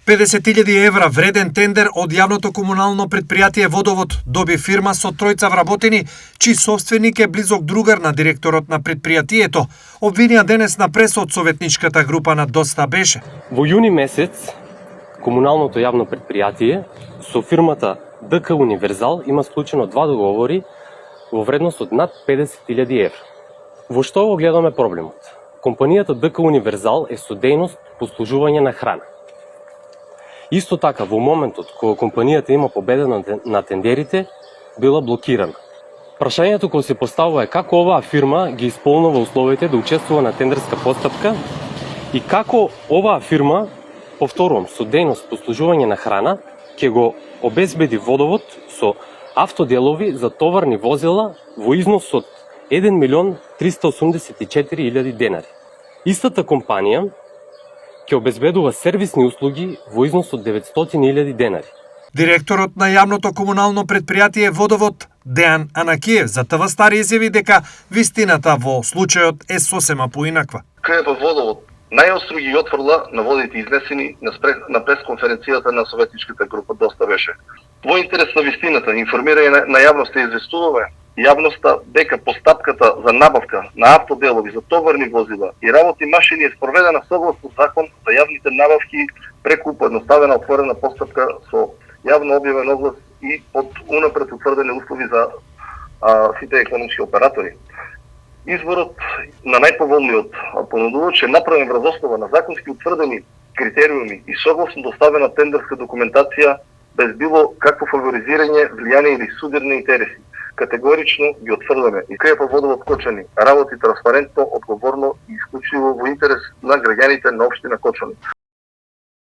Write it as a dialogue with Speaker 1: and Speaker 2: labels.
Speaker 1: 50.000 евра вреден тендер од јавното комунално предпријатие Водовод доби фирма со тројца вработени, чиј собственик е близок другар на директорот на предпријатието, обвинија денес на прес од советничката група на Доста беше.
Speaker 2: Во јуни месец комуналното јавно предпријатие со фирмата ДК Универзал има склучено 2 договори во вредност од над 50.000 евра. Во што го гледаме проблемот? Компанијата ДК Универзал е со дејност по служување на храна. Исто така, во моментот кога компанијата има победа на тендерите, била блокирана. Прашањето кој се поставува е како оваа фирма ги исполнува условите да учествува на тендерска постапка и како оваа фирма, повторувам, со дејност по служување на храна, ќе го обезбеди Водовод со автоделови за товарни возила во износ од 1.384.000 денари. Истата компанија ќе обезбедува сервисни услуги во износ од 900.000 денари.
Speaker 1: Директорот на јавното комунално предпријатие Водовод Дејан Анакиев за ТВ Стар изјави дека вистината во случајот е сосема поинаква.
Speaker 3: КП Водовод најостро ги отфрла наводите изнесени на пресконференцијата на советничката група Доста беше. Во интерес на вистината, информирање на јавноста известуваме јавноста дека постапката за набавка на автоделови за товарни возила и работни машини е спроведена согласно закон за јавните набавки преку поедноставена отворена постапка со јавно објавен оглас и под унапред утврдени услови за сите економски оператори. Изборот на најповолниот понудувач е направен врз основа на законски утврдени критериуми и согласно доставена тендерска документација без било какво фаворизирање, влијание или судирни интереси. Категорично ги отврдаме и КП Водовод Кочани работи транспарентно, одговорно и исклучиво во интерес на граѓаните на општина Кочани.